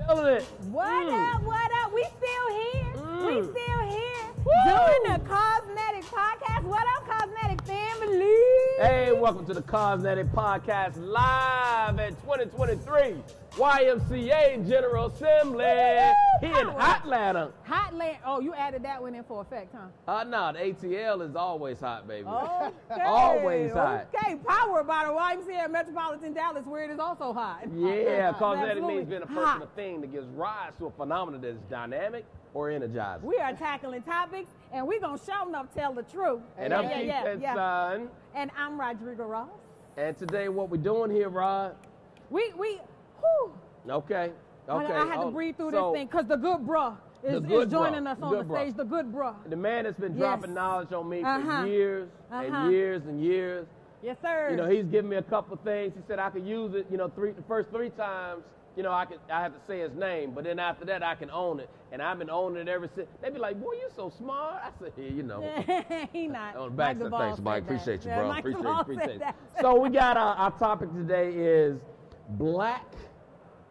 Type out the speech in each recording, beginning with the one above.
Killing it. What up, what up? We still here. We still here. Woo! Doing the CAUSENETIC podcast. What up, CAUSENETIC family? Hey, welcome to the CAUSENETIC podcast live at 2023 YMCA General Assembly here in Hotlanta. Hotland. Oh, you added that one in for effect, huh? No, the ATL is always hot, baby. Okay. Always hot. Okay, powered by the YMCA Metropolitan Dallas, where it is also hot. Yeah, CAUSENETIC Absolutely means being a person or thing that gives rise to a phenomenon that is dynamic or energizing. We are tackling topics, and we're going to show enough tell the truth. And I'm Keith Son. And I'm Rodrigo Ross. And today what we're doing here, Rod. Whew. Okay. I had to breathe through this thing because the good bruh is joining us on the stage. The good bruh. The man that's been dropping knowledge on me for years and years and years. Yes, sir. You know, he's given me a couple things. He said I could use it. You know, the first three times. You know, I have to say his name, but then after that I can own it, and I've been owning it ever since. They be like, "Boy, you so smart." I said, "Yeah, you know." He not. On the back, so thanks, Mike. Appreciate you, bro. Appreciate you. That. So we got our topic today is Black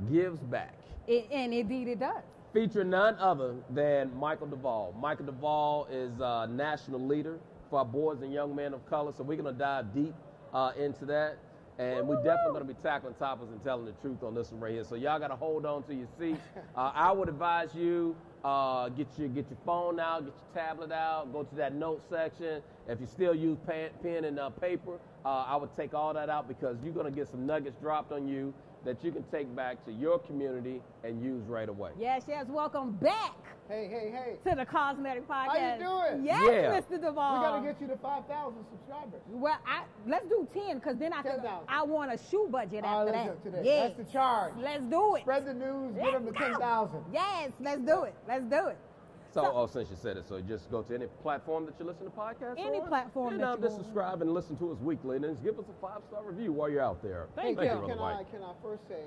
Gives Back. And indeed it does. Featuring none other than Michael DeVaul. Michael DeVaul is a national leader for our boys and young men of color, so we're going to dive deep into that. And we're definitely going to be tackling topics and telling the truth on this one right here. So y'all got to hold on to your seats. I would advise you get your phone out, get your tablet out, go to that note section. If you still use pen and paper, I would take all that out because you're going to get some nuggets dropped on you that you can take back to your community and use right away. Yes. Welcome back. Hey. To the CAUSENETIC podcast. How you doing? Yes, Mr. DeVaul. We got to get you to 5,000 subscribers. Well, let's do 10 because then I want a shoe budget after that. Today. Yes. That's the charge. Let's do it. Spread the news, get them to 10,000. Yes, let's do it. So, since you said it, so just go to any platform that you listen to podcasts Any on, platform and just subscribe and listen to us weekly, and then just give us a 5-star review while you're out there. Thank you. Can I first say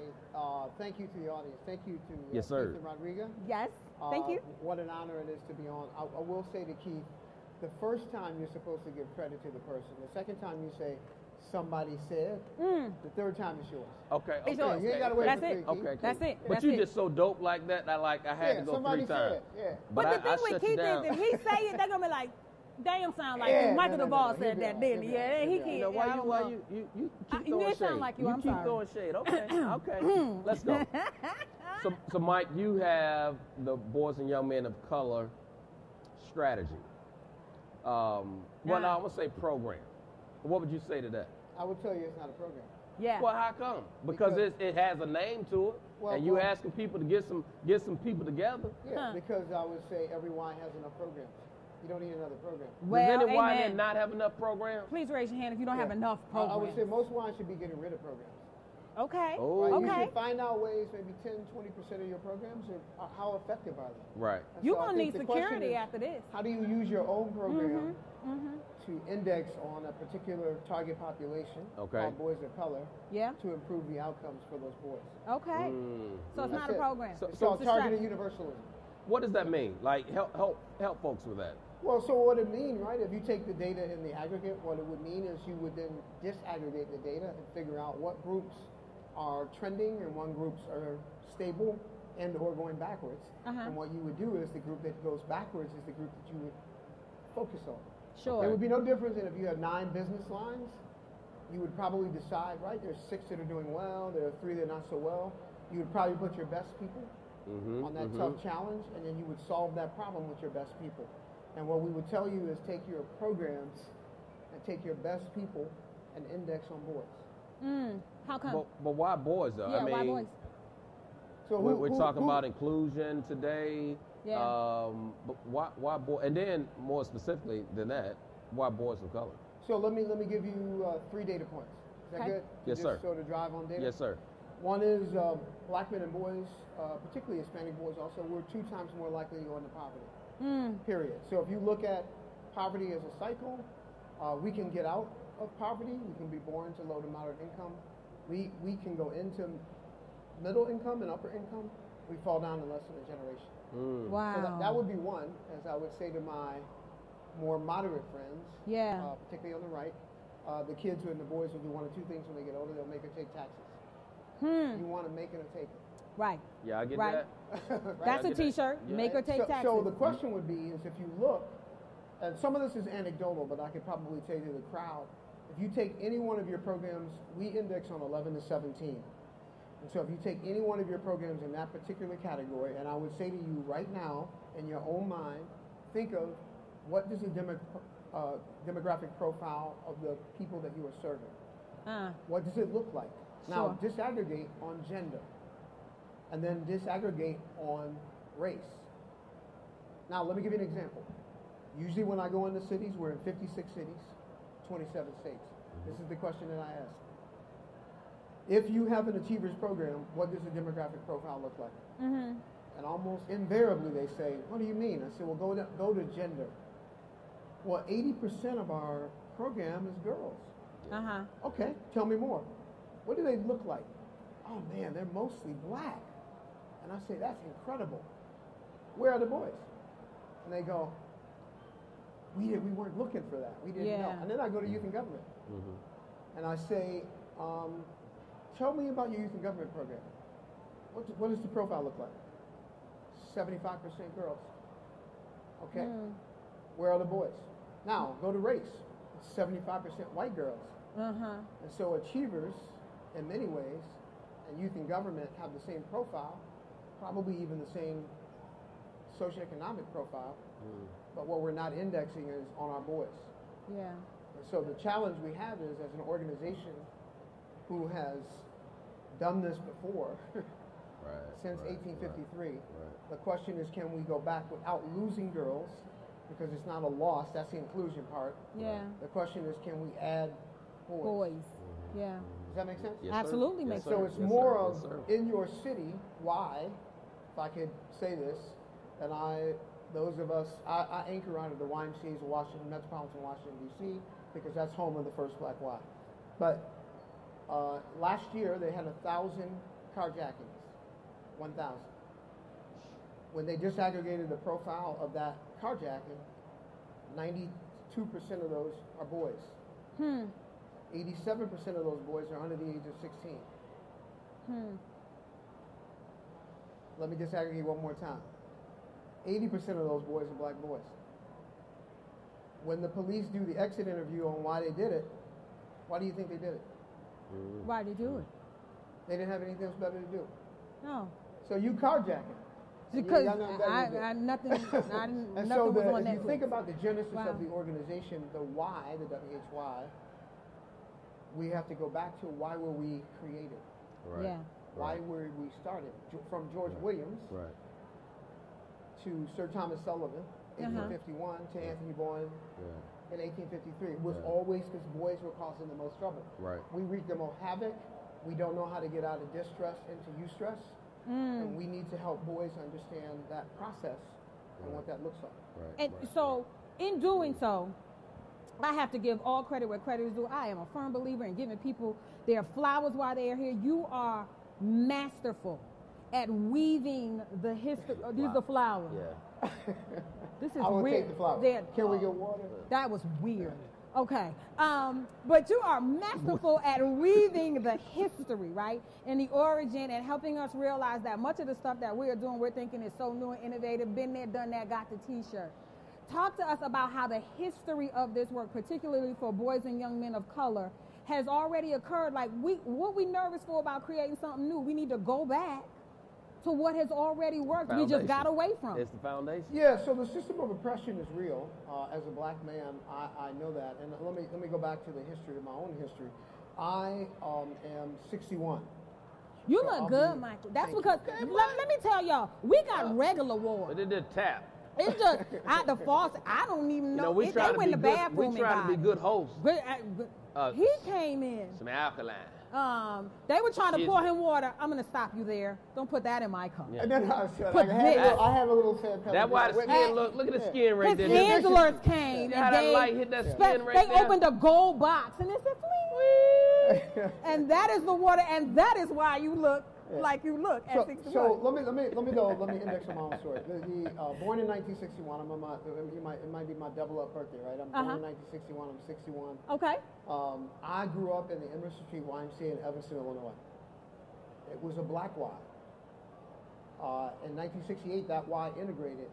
thank you to the audience? Thank you to yes, sir. Keith and Rodrigo. Yes, thank you. What an honor it is to be on. I will say to Keith, the first time you're supposed to give credit to the person. The second time you say, somebody said. The third time is yours. Okay. It's yours. You ain't got to wait That's for it. three. Okay. That's it. But you just so dope like that. I had to go 3 times. Said, yeah. But the thing with Keith is, if he say it, they're gonna be like, "Damn, sound like Michael DeVaul said that, didn't he?" Yeah, he can't. You know, why you keep throwing shade? Sound like you. I'm keep sorry. throwing shade. Okay. Let's go. So, Mike, you have the Boys and Young Men of Color strategy. Well, I'm gonna say program. What would you say to that? I would tell you it's not a program. Yeah. Well, how come? Because it has a name to it, and you asking people to get some people together. Yeah, because I would say every wine has enough programs. You don't need another program. Does any wine not have enough programs? Please raise your hand if you don't have enough programs. I would say most wines should be getting rid of programs. Okay. Oh. Right? Okay. You should find out ways, maybe 10-20% of your programs are how effective are they? Right. You're going to need security after this. How do you use your own program to index on a particular target population, called boys of color, to improve the outcomes for those boys? Okay. So it's not a program. So it's called targeted universalism. What does that mean? Like, help folks with that. Well, so what it means, right, if you take the data in the aggregate, what it would mean is you would then disaggregate the data and figure out what groups are trending and what groups are stable and or going backwards. And what you would do is the group that goes backwards is the group that you would focus on. Sure. There would be no difference than if you had 9 business lines. You would probably decide, right, there's 6 that are doing well, there are 3 that are not so well. You would probably put your best people on that tough challenge, and then you would solve that problem with your best people. And what we would tell you is take your programs and take your best people and index on boys. How come? But why boys, though? Yeah, I mean, why boys? So we're talking about inclusion today. Yeah. But why boys? And then more specifically than that, why boys of color? So let me give you 3 data points. Is that good? Yes, sir. Just sort of drive on data? Yes, sir. One is black men and boys, particularly Hispanic boys also, we're 2 times more likely to go into poverty. Period. So if you look at poverty as a cycle, we can get out of poverty. We can be born to low to moderate income. We can go into middle income and upper income. We fall down in less than a generation. Wow. So that would be one, as I would say to my more moderate friends, particularly on the right. The kids and the boys will do 1 or 2 things when they get older. They'll make or take taxes. You want to make it or take it. Right. Yeah, I get Right. that. That's I a get that. T-shirt. Yeah. Make or take taxes. So the question would be is if you look, and some of this is anecdotal, but I could probably tell you the crowd. If you take any one of your programs, we index on 11 to 17. And so if you take any one of your programs in that particular category, and I would say to you right now, in your own mind, think of what does the demographic profile of the people that you are serving. What does it look like? Now, disaggregate on gender, and then disaggregate on race. Now, let me give you an example. Usually when I go into cities, we're in 56 cities, 27 states. This is the question that I ask. If you have an Achievers program, what does the demographic profile look like? And almost invariably they say, what do you mean? I say, well, go to gender. Well, 80% of our program is girls. Okay, tell me more. What do they look like? Oh man, they're mostly black. And I say, that's incredible. Where are the boys? And they go, we weren't looking for that. We didn't know. And then I go to youth and government. And I say, tell me about your youth and government program. What does the profile look like? 75% girls. Okay. Where are the boys? Now, go to race. It's 75% white girls. And so Achievers, in many ways, and youth and government have the same profile, probably even the same socioeconomic profile, but what we're not indexing is on our boys. And so the challenge we have is, as an organization who has done this before, since 1853, the question is, can we go back without losing girls? Because it's not a loss, that's the inclusion part. The question is, can we add boys? Yeah. Does that make sense? Yes, Absolutely yes, makes sir. sense. So it's Yes, more sir. of, Yes, sir. in your city, why, if I could say this, and those of us, I anchor under the YMCA's of Washington, Metropolitan Washington, D.C., because that's home of the first Black Y. But last year, they had 1,000 carjackings, 1,000. When they disaggregated the profile of that carjacking, 92% of those are boys. 87% of those boys are under the age of 16. Let me disaggregate one more time. 80% of those boys are black boys. When the police do the exit interview on why they did it, why do you think they did it? Why did you do it? They didn't have anything else better to do. No. So you carjacking. Because nothing nothing was on if you Netflix. think about the genesis of the organization, the why, the WHY, we have to go back to why were we created? Why were we started? From George Williams to Sir Thomas Sullivan, 1851, to Anthony Boyne in 1853. It was always because boys were causing the most trouble. We wreak the most havoc. We don't know how to get out of distress into eustress. And we need to help boys understand that process and what that looks like. And so, in doing so, I have to give all credit where credit is due. I am a firm believer in giving people their flowers while they are here. You are masterful at weaving the history. These are the flowers. This is I will weird. take the flowers. Can we get water? That was weird. Okay. But you are masterful at weaving the history, right? And the origin, and helping us realize that much of the stuff that we are doing, we're thinking is so new and innovative, been there, done that, got the t-shirt. Talk to us about how the history of this work, particularly for boys and young men of color, has already occurred. Like, what we nervous for about creating something new? We need to go back to what has already worked. We just got away from. It's the foundation. Yeah, so the system of oppression is real. As a black man, I know that. And let me go back to the history of my own history. I am 61. You look good, Michael. That's because, let me tell y'all, we got regular water. But it did tap. It's just at the faucet. I don't even know. We try they went in the bathroom. We try to be good hosts. He came in. Some alkaline. They were trying to pour him water. I'm going to stop you there. Don't put that in my cup. And then I have a little sad. That's why the skin look at the skin right there. His handlers came. How that light hit that skin right there. They opened a gold box and it said, "Flee." And that is the water, and that is why you look like you look at 61. So let me index on my own story. Born in 1961. It might be my double up birthday, right? I'm born in 1961. I'm 61. Okay. I grew up in the Emerson Street YMCA in Evanston, Illinois. It was a black Y. In 1968, that Y integrated,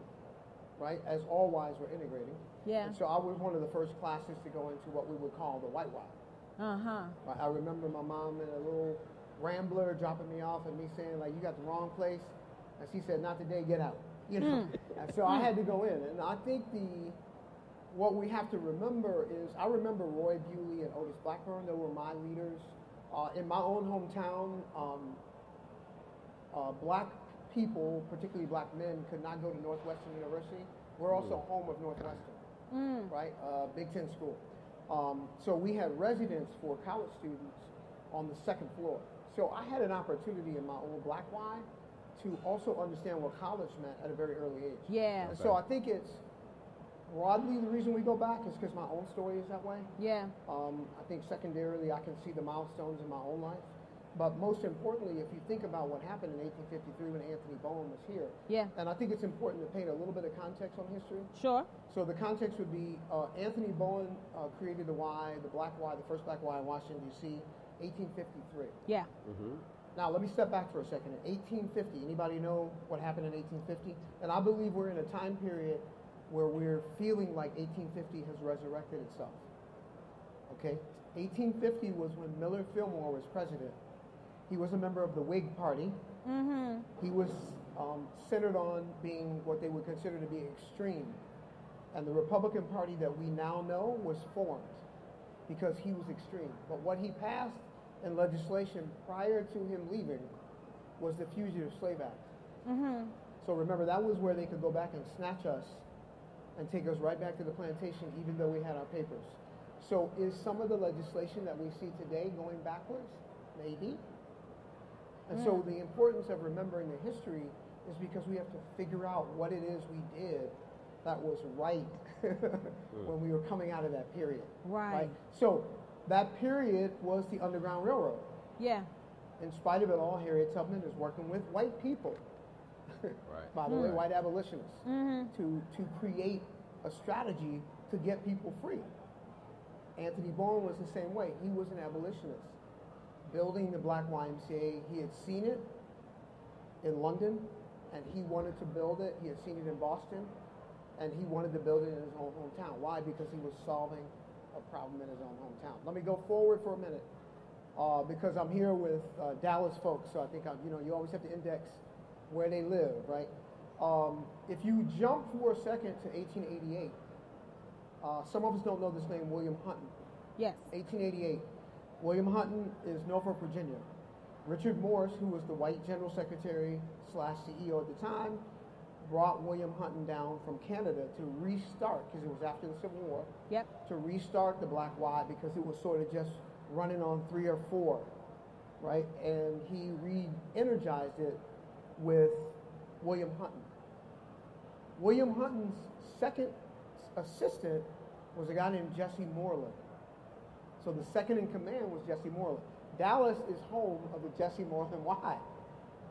right, as all Ys were integrating. Yeah. And so I was one of the first classes to go into what we would call the white Y. Uh-huh. Right, I remember my mom in a little Rambler dropping me off and me saying, like, you got the wrong place. And she said, not today, get out. You know? And so I had to go in. And I think what we have to remember is, I remember Roy Bewley and Otis Blackburn. They were my leaders. In my own hometown, black people, particularly black men, could not go to Northwestern University. We're also home of Northwestern, right? Big Ten school. So we had residence for college students on the second floor. So I had an opportunity in my old Black Y to also understand what college meant at a very early age. Yeah. And so I think it's broadly the reason we go back is because my own story is that way. Yeah. I think secondarily I can see the milestones in my own life. But most importantly, if you think about what happened in 1853 when Anthony Bowen was here, yeah, and I think it's important to paint a little bit of context on history. Sure. So the context would be Anthony Bowen created the Y, the Black Y, the first Black Y in Washington, D.C., 1853. Yeah. Mm-hmm. Now, let me step back for a second. In 1850, anybody know what happened in 1850? And I believe we're in a time period where we're feeling like 1850 has resurrected itself. Okay? 1850 was when Millard Fillmore was president. He was a member of the Whig Party. Mm-hmm. He was centered on being what they would consider to be extreme. And the Republican Party that we now know was formed because he was extreme. But what he passed in legislation prior to him leaving was the Fugitive Slave Act. Mm-hmm. So remember, that was where they could go back and snatch us and take us right back to the plantation, even though we had our papers. So is some of the legislation that we see today going backwards? Maybe. And so the importance of remembering the history is because we have to figure out what it is we did that was right when we were coming out of that period. Right. So that period was the Underground Railroad. Yeah. In spite of it all, Harriet Tubman is working with white people, Right. by the way, white abolitionists, Mm-hmm. to create a strategy to get people free. Anthony Bowen was the same way. He was an abolitionist. Building the Black YMCA, he had seen it in London, and he wanted to build it. He had seen it in Boston, and he wanted to build it in his own hometown. Why? Because he was solving a problem in his own hometown. Let me go forward for a minute, because I'm here with Dallas folks, so I think you always have to index where they live, right? If you jump for a second to 1888, some of us don't know this name, William Hutton. Yes. 1888. William Hutton is Norfolk, Virginia. Richard Morris, who was the white general secretary / CEO at the time, brought William Hutton down from Canada to restart, because it was after the Civil War, to restart the Black Y because it was sort of just running on 3 or 4, right? And he re-energized it with William Hutton. William Hutton's second assistant was a guy named Jesse Moreland. So the second in command was Jesse Moreland. Dallas is home of the Jesse Moreland Y.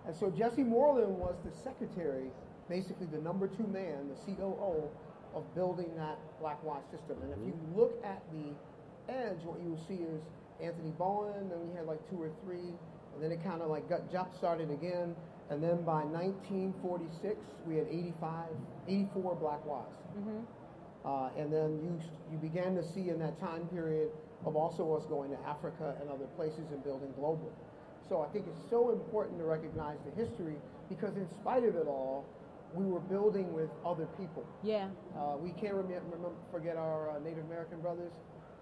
And so Jesse Moreland was the secretary, basically the number 2 man, the COO of building that Black Y system. And if you look at the edge, what you will see is Anthony Bowen, then we had like 2 or 3, and then it kind of like got jump started again. And then by 1946, we had 84 Black Ys. Mm-hmm. And then you began to see in that time period of also us going to Africa and other places and building globally. So I think it's so important to recognize the history because in spite of it all, we were building with other people. Yeah. We can't forget our Native American brothers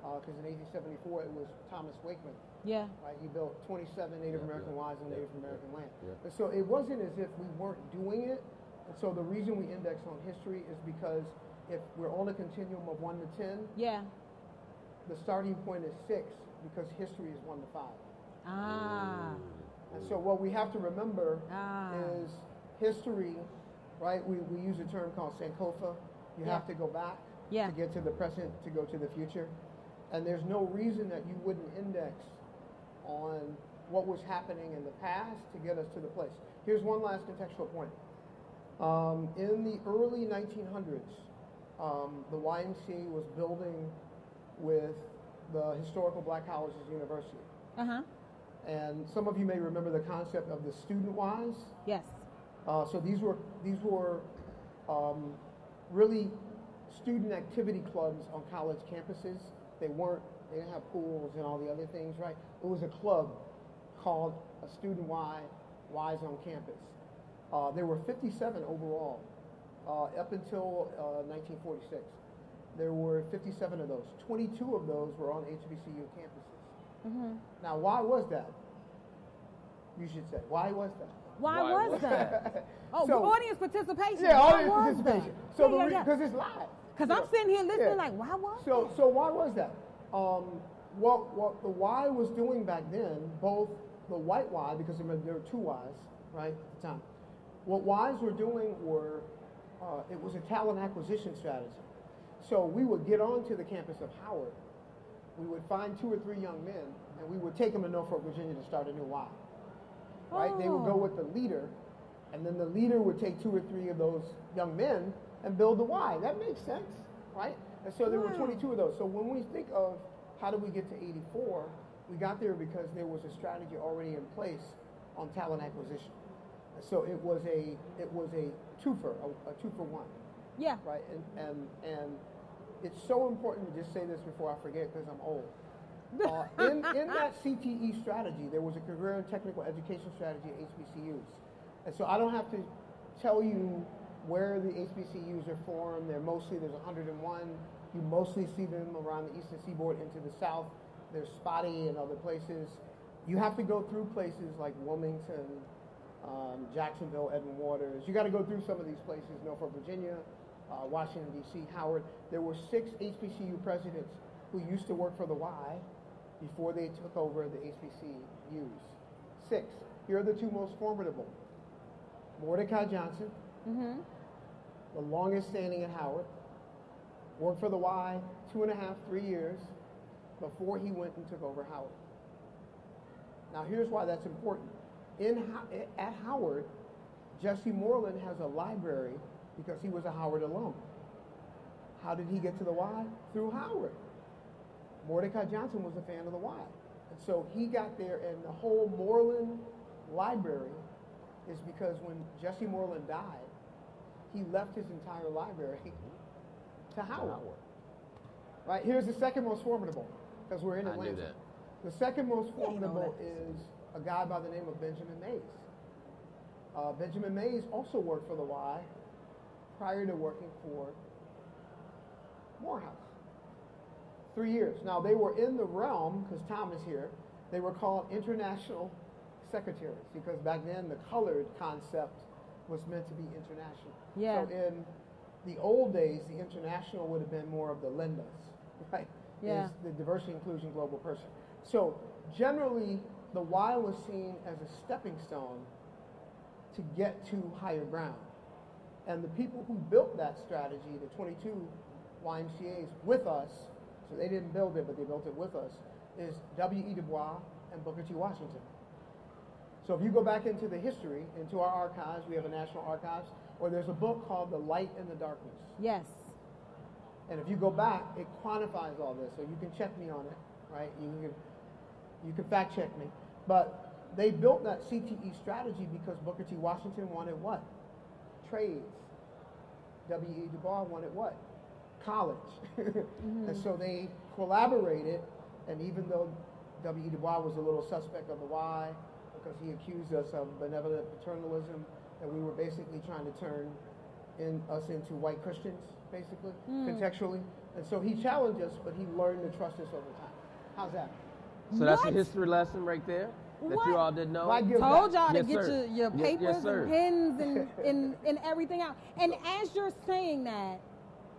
because in 1874 it was Thomas Wakeman. Yeah. Right, he built 27 Native American Ys on Native American land. Yeah. And so it wasn't as if we weren't doing it. And so the reason we index on history is because if we're on a continuum of 1 to 10, the starting point is 6 because history is 1 to 5. Ah. And so what we have to remember is history, right? We use a term called Sankofa. You have to go back to get to the present, to go to the future. And there's no reason that you wouldn't index on what was happening in the past to get us to the place. Here's one last contextual point. In the early 1900s, the YMCA was building with the historical Black Colleges University. Uh-huh. And some of you may remember the concept of the student Ys. Yes. So these were really student activity clubs on college campuses. They didn't have pools and all the other things, right? It was a club called a student Y, Y's on campus. There were 57 overall up until 1946. There were 57 of those. 22 of those were on HBCU campuses. Mm-hmm. Now, why was that? You should say, why was that? Why was that? Oh, so, audience participation. Yeah, why audience participation. That? So because it's live. Because I'm sitting here listening like, why was that? So why was that? What the Y was doing back then, both the white Y, because remember there were two Ys, right, at the time. What Ys were doing were, it was a talent acquisition strategy. So we would get onto the campus of Howard. We would find 2 or 3 young men, and we would take them to Norfolk, Virginia to start a new Y. Right? They would go with the leader, and then the leader would take 2 or 3 of those young men and build the Y. That makes sense, right? And so there were 22 of those. So when we think of how did we get to 84, we got there because there was a strategy already in place on talent acquisition. So it was a twofer, a 2-for-1. Yeah. Right. And it's so important to just say this before I forget because I'm old. In that CTE strategy, there was a career and technical education strategy at HBCUs. And so I don't have to tell you where the HBCUs are formed. There's 101. You mostly see them around the Eastern Seaboard into the South. There's spotty in other places. You have to go through places like Wilmington, Jacksonville, Edmond Waters. You got to go through some of these places, Norfolk, Virginia, Washington, D.C., Howard. There were 6 HBCU presidents who used to work for the Y before they took over the HBCUs. 6. Here are the 2 most formidable. Mordecai Johnson, the longest standing at Howard, worked for the Y 2.5, 3 years before he went and took over Howard. Now here's why that's important. At Howard, Jesse Moreland has a library because he was a Howard alum. How did he get to the Y? Through Howard. Mordecai Johnson was a fan of the Y. And so he got there, and the whole Moreland library is because when Jesse Moreland died, he left his entire library to Howard. Right? Here's the second most formidable, because we're in Atlanta. I knew that. The second most formidable is a guy by the name of Benjamin Mays. Benjamin Mays also worked for the Y prior to working for Morehouse. 3 years. Now, they were in the realm, because Tom is here, they were called international secretaries, because back then the colored concept was meant to be international. Yeah. So in the old days, the international would have been more of the LINDAs, right? Yeah. Is the diversity, inclusion, global person. So generally, the Y was seen as a stepping stone to get to higher ground. And the people who built that strategy, the 22 YMCAs with us, so they didn't build it, but they built it with us, is W.E. Du Bois and Booker T. Washington. So if you go back into the history, into our archives, we have a national archives, or there's a book called The Light and the Darkness. Yes. And if you go back, it quantifies all this, so you can check me on it, right? You can fact check me. But they built that CTE strategy because Booker T. Washington wanted what? Trades. W.E. Du Bois wanted what? College. And so they collaborated, and even though W.E. Du Bois was a little suspect of the Y, because he accused us of benevolent paternalism, that we were basically trying to turn us into white Christians, basically, contextually. And so he challenged us, but he learned to trust us over time. How's that? So that's a history lesson right there that you all didn't know. Told y'all to Yes, get sir. your papers sir. and pens and everything out. And as you're saying that,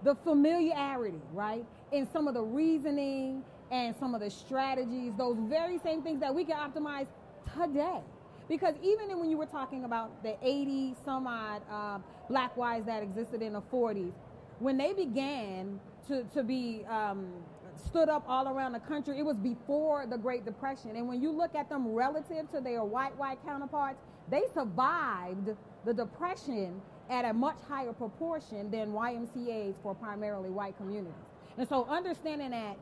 the familiarity, right, and some of the reasoning and some of the strategies, those very same things that we can optimize today. Because even when you were talking about the 80 some odd black Ys that existed in the 40s, when they began to be stood up all around the country, it was before the Great Depression. And when you look at them relative to their white counterparts, they survived the Depression at a much higher proportion than YMCAs for primarily white communities. And so understanding that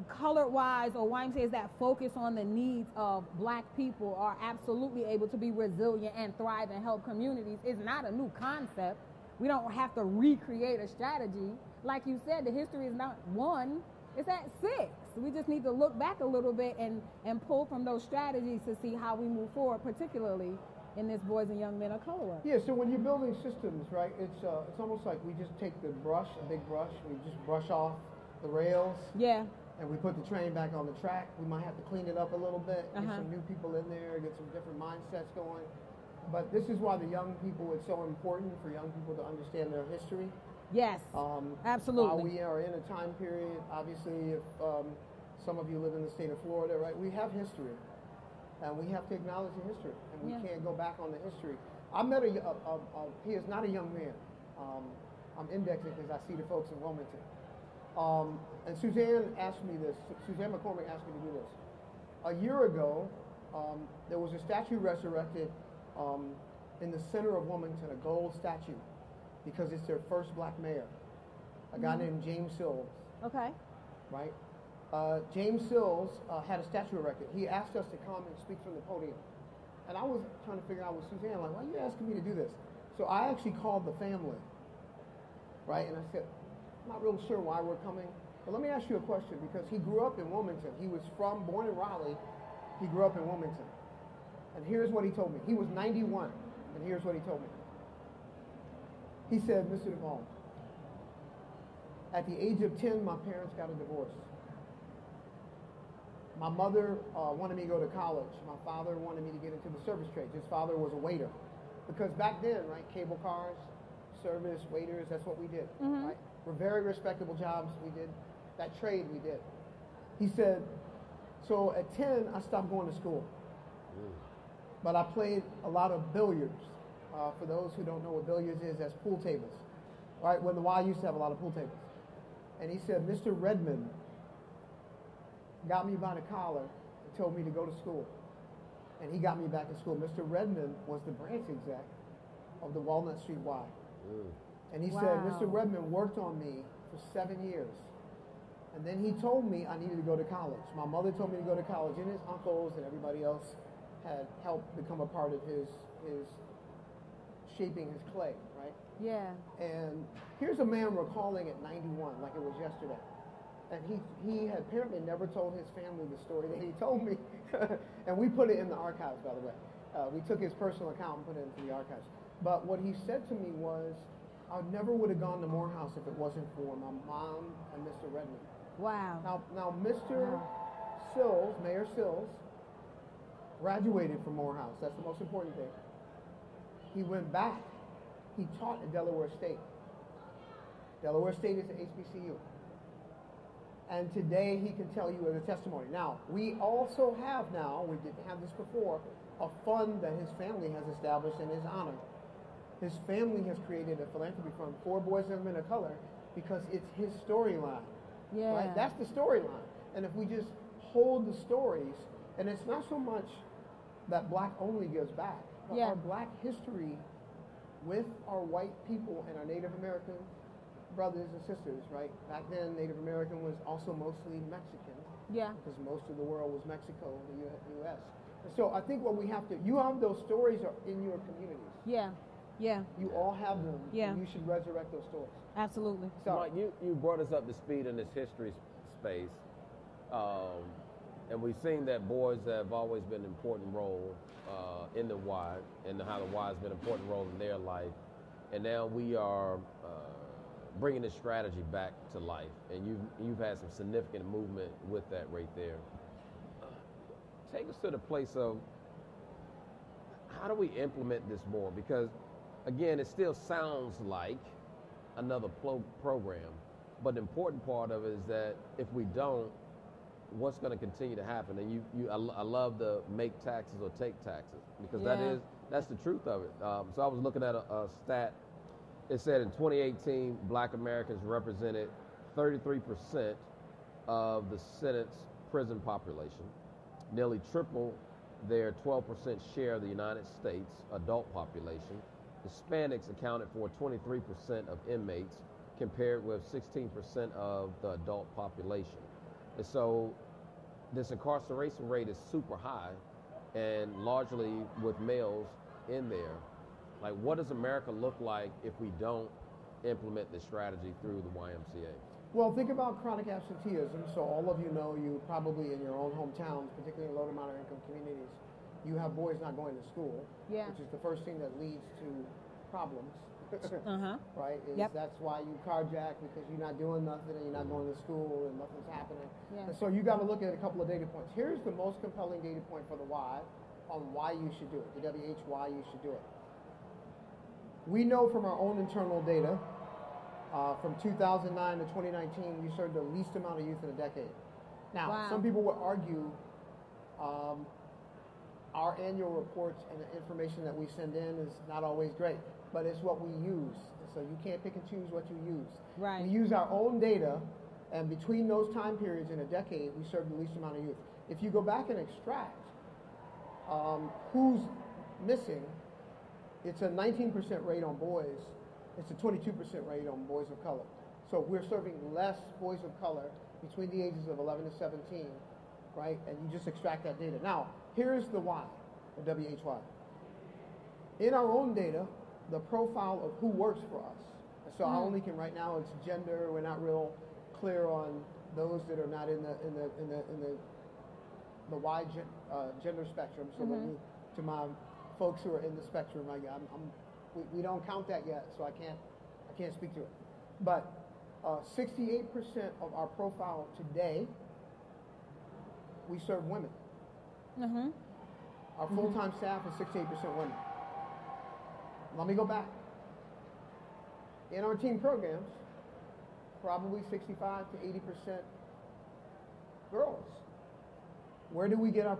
colored-wise or YMCAs that focus on the needs of black people are absolutely able to be resilient and thrive and help communities is not a new concept. We don't have to recreate a strategy. Like you said, the history is not 1, it's at 6. We just need to look back a little bit and pull from those strategies to see how we move forward, particularly in this boys and young men of color work. Yeah, so when you're building systems, right, it's almost like we just take the brush, a big brush, we just brush off the rails. Yeah. And we put the train back on the track. We might have to clean it up a little bit, get some new people in there, get some different mindsets going. But this is why the young people, it's so important for young people to understand their history. Yes, absolutely. We are in a time period, obviously, if some of you live in the state of Florida, right, we have history. And we have to acknowledge the history. And we can't go back on the history. I met he is not a young man. I'm indexing because I see the folks in Wilmington. And Suzanne McCormick asked me to do this. A year ago, there was a statue resurrected in the center of Wilmington, a gold statue, because it's their first black mayor, a guy named James Sills. Okay. Right? James Sills had a statue erected. He asked us to come and speak from the podium. And I was trying to figure out with Suzanne, like, why are you asking me to do this? So I actually called the family, right? And I said, I'm not real sure why we're coming, but let me ask you a question, because he grew up in Wilmington. He was born in Raleigh. He grew up in Wilmington. And here's what he told me. He was 91, and here's what he told me. He said, Mr. DeVaul, at the age of 10, my parents got a divorce. My mother wanted me to go to college. My father wanted me to get into the service trades. His father was a waiter. Because back then, right, cable cars, service, waiters, that's what we did, right? Were very respectable jobs. We did that trade. We did. He said, so at 10, I stopped going to school. But I played a lot of billiards. For those who don't know what billiards is, that's pool tables. Right? When the Y used to have a lot of pool tables. And he said, Mr. Redmond got me by the collar and told me to go to school. And he got me back in school. Mr. Redmond was the branch exec of the Walnut Street Y. And he said, Mr. Redmond worked on me for 7 years. And then he told me I needed to go to college. My mother told me to go to college, and his uncles and everybody else had helped become a part of his shaping his clay, right? Yeah. And here's a man recalling at 91, like it was yesterday. And he had apparently never told his family the story that he told me. And we put it in the archives, by the way. We took his personal account and put it into the archives. But what he said to me was, I never would have gone to Morehouse if it wasn't for my mom and Mr. Redmond. Wow. Now Mr. Sills, Mayor Sills, graduated from Morehouse. That's the most important thing. He went back. He taught at Delaware State. Delaware State is an HBCU. And today he can tell you as a testimony. Now, we also have now, we didn't have this before, a fund that his family has established in his honor. His family has created a philanthropy fund for boys and men of color because it's his storyline. Yeah. Right? That's the storyline. And if we just hold the stories, and it's not so much that black only gives back, but our black history with our white people and our Native American brothers and sisters, right? Back then, Native American was also mostly Mexican. Yeah. Because most of the world was Mexico, the U.S. And so I think what we have to, you have those stories are in your communities. Yeah. Yeah. You all have them. Yeah. And you should resurrect those stories. Absolutely. So, Mike, you brought us up to speed in this history space. And we've seen that boys have always been an important role in the Y, and how the Y has been an important role in their life. And now we are bringing this strategy back to life. And you've had some significant movement with that right there. Take us to the place of how do we implement this more? Because, again, it still sounds like another program. But the important part of it is that if we don't, what's going to continue to happen? And I love the make taxes or take taxes, because that's the truth of it. So I was looking at a stat. It said in 2018, black Americans represented 33% of the Senate's prison population, nearly triple their 12% share of the United States adult population. Hispanics accounted for 23% of inmates, compared with 16% of the adult population. And so this incarceration rate is super high, and largely with males in there. Like, what does America look like if we don't implement this strategy through the YMCA? Well, think about chronic absenteeism. So all of you know, you probably in your own hometowns, particularly in low to moderate income communities, you have boys not going to school, which is the first thing that leads to problems. Right? That's why you carjack, because you're not doing nothing and you're not going to school and nothing's happening. And so you got to look at a couple of data points. Here's the most compelling data point for the Y on why you should do it, the WH why you should do it. We know from our own internal data, from 2009 to 2019, we served the least amount of youth in a decade. Now, some people would argue our annual reports and the information that we send in is not always great, but it's what we use. So you can't pick and choose what you use. We use our own data, and between those time periods in a decade, we serve the least amount of youth. If you go back and extract who's missing, it's a 19% rate on boys. It's a 22% rate on boys of color. So we're serving less boys of color between the ages of 11 to 17, right? And you just extract that data. Now, here's the why, the WHY. In our own data, the profile of who works for us. So I only can right now, it's gender. We're not real clear on those that are not in the wide gender spectrum. So to my folks who are in the spectrum, we don't count that yet, so I can't speak to it. But 68% of our profile today, we serve women. Our full-time staff is 68% women. Let me go back. In our team programs, probably 65 to 80% girls. Where do we get our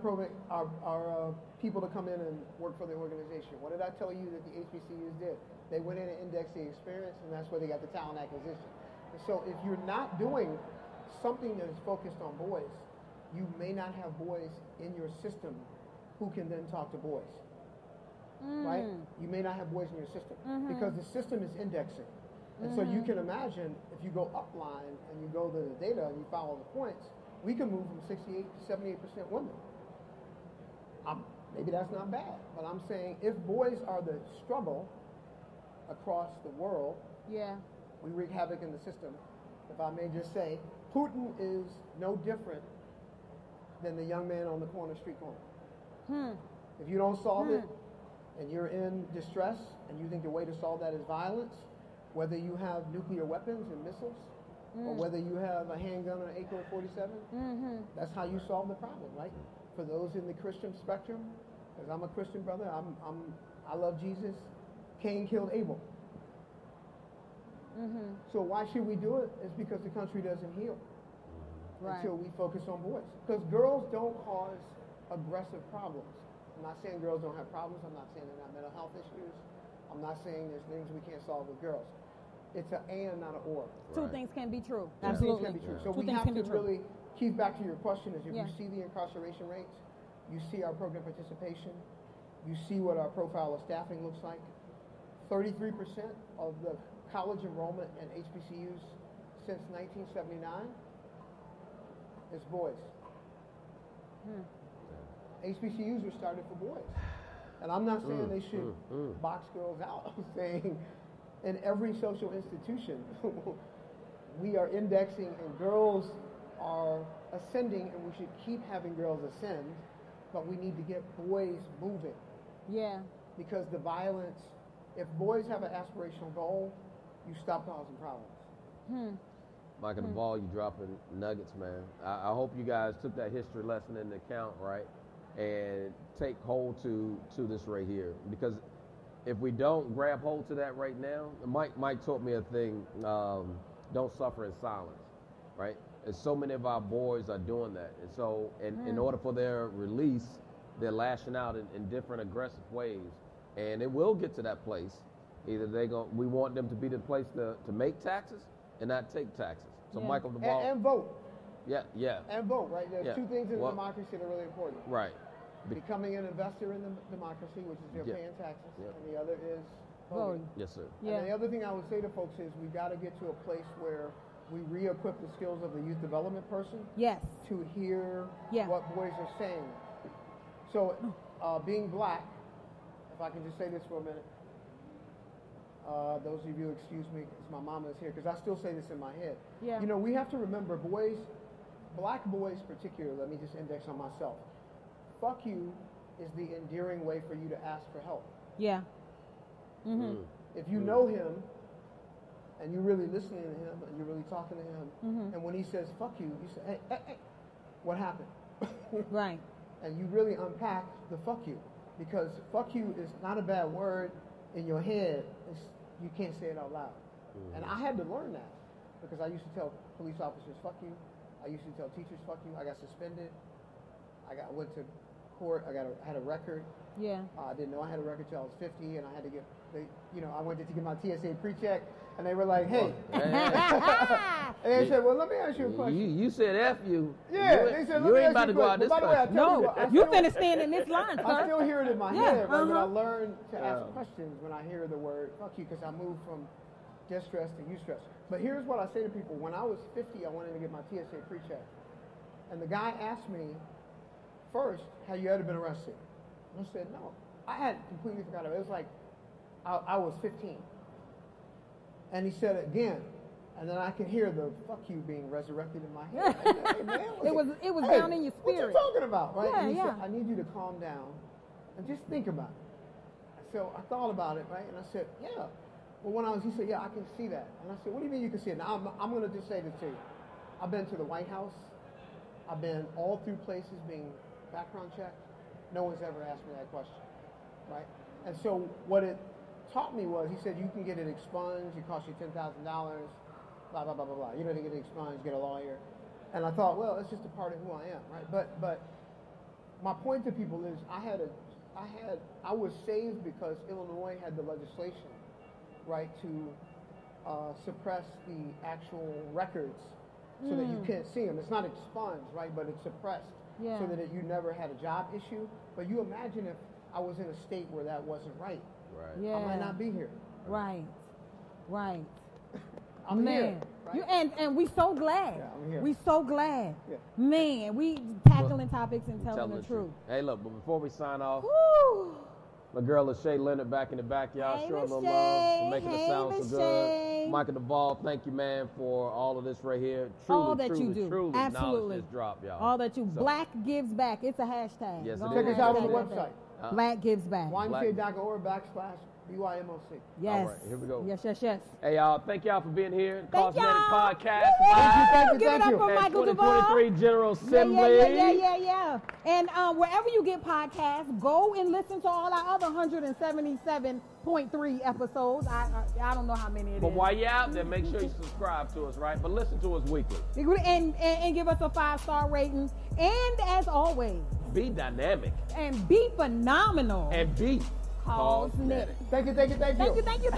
people to come in and work for the organization? What did I tell you that the HBCUs did? They went in and indexed the experience, and that's where they got the talent acquisition. And so if you're not doing something that is focused on boys, you may not have boys in your system who can then talk to boys. Right? You may not have boys in your system because the system is indexing. And so you can imagine if you go upline and you go to the data and you follow the points, we can move from 68 to 78% women. Maybe that's not bad, but I'm saying if boys are the struggle across the world, we wreak havoc in the system. If I may just say, Putin is no different than the young man on the street corner. If you don't solve it, and you're in distress, and you think the way to solve that is violence, whether you have nuclear weapons and missiles, or whether you have a handgun or an AK-47, that's how you solve the problem, right? For those in the Christian spectrum, because I'm a Christian brother, I love Jesus. Cain killed Abel. So why should we do it? It's because the country doesn't heal until we focus on boys. Because girls don't cause aggressive problems. I'm not saying girls don't have problems. I'm not saying they're not mental health issues. I'm not saying there's things we can't solve with girls. It's an and, not an or. Two things can be true. Absolutely. Things can be true. So we have to really, Keith, back to your question, is if you see the incarceration rates, you see our program participation, you see what our profile of staffing looks like. 33% of the college enrollment in HBCUs since 1979 is boys. HBCUs were started for boys. And I'm not saying they should box girls out. I'm saying in every social institution, we are indexing and girls are ascending, and we should keep having girls ascend, but we need to get boys moving. Because the violence, if boys have an aspirational goal, you stop causing problems. Michael DeVaul, you dropping nuggets, man. I hope you guys took that history lesson into account, right? And take hold to this right here. Because if we don't grab hold to that right now, Mike taught me a thing, don't suffer in silence, right? And so many of our boys are doing that. And so in order for their release, they're lashing out in different aggressive ways. And it will get to that place. Either we want them to be the place to make taxes and not take taxes. So Michael DeVaul. And vote. Yeah. And vote, right? There's two things in democracy that are really important. Right. Becoming an investor in the democracy, which is you're paying taxes, and the other is voting. Yes, sir. And the other thing I would say to folks is we got to get to a place where we re-equip the skills of the youth development person Yes. to hear Yeah. what boys are saying. So being black, if I can just say this for a minute, those of you excuse me, because my mama is here, because I still say this in my head. Yeah. You know, we have to remember boys, black boys particularly, let me just index on myself. Fuck you is the endearing way for you to ask for help. Yeah. Mm-hmm. If you know him, and you're really listening to him, and you're really talking to him, Mm-hmm. and when he says fuck you, you say, hey, hey, hey, what happened? Right. And you really unpack the fuck you. Because fuck you is not a bad word in your head. You can't say it out loud. And I had to learn that. Because I used to tell police officers, fuck you. I used to tell teachers, fuck you. I got suspended. I went to court. I had a record. Yeah. I didn't know I had a record till I was 50, and I had to get, I went to get my TSA pre-check, and they were like, hey. And they said, well, let me ask you a question. You said F you. Yeah, they said, you ain't about to go out this By the way, I country. tell No, you finna stand in this line, sir. I still hear it in my Yeah, head, right? But I uh-huh. learned to ask questions when I hear the word fuck you, because I moved from distress to eustress. But here's what I say to people. When I was 50, I wanted to get my TSA pre-check. And the guy asked me, first, have you ever been arrested? And I said, no. I had completely forgot about it. It was like, I was 15. And he said it again. And then I could hear the fuck you being resurrected in my head. Hey, man, it was down in your spirit. What you talking about, right? Yeah, And he yeah. said, I need you to calm down and just think about it. So I thought about it, right? And I said, yeah. Well, he said, yeah, I can see that. And I said, what do you mean you can see it? Now, I'm going to just say this to you. I've been to the White House. I've been all through places being background checked. No one's ever asked me that question, right? And so what it taught me was, he said, you can get it expunged. It costs you $10,000, blah, blah, blah, blah, blah. You know, to get it expunged, get a lawyer. And I thought, well, it's just a part of who I am, right? But my point to people is I was saved because Illinois had the legislation, right, to suppress the actual records so that you can't see them. It's not expunged, right, but it's suppressed so that you never had a job issue. But you imagine if I was in a state where that wasn't right. Right. Yeah. I might not be here. Right. Right. I'm Man. here. Right? You, and we so glad. Yeah, I'm here. We so glad. Yeah. Man, we tackling topics and telling the truth. Hey, look, but before we sign off, Woo. my girl LaShae Leonard back in the back, y'all. Hey, Showing a little LaShae. love for making Hey, it sound so LaShae. good. Michael DeVaul, thank you, man, for all of this right here. All that you do. Truly, Absolutely. knowledge just dropped, y'all. All that you. So, Black gives back. It's a hashtag. Yes, Go it Check is. us out on the hashtag website. that. Black gives back. YMCA.org/BYMOC. Yes. All right, here we go. Yes, yes, yes. Hey, y'all, thank y'all for being here. Thank CAUSENETIC y'all. Podcast. Thank you, Give thank it up you. for At Michael 2023 DeVaul. General Assembly. Yeah. And wherever you get podcasts, go and listen to all our other 177.3 episodes. I don't know how many it is. But while you're out there, make sure you subscribe to us, right? But listen to us weekly. And give us a 5-star rating. And as always, Be dynamic. and be phenomenal. And be CAUSENETIC. CAUSENETIC. Thank you. Thank you.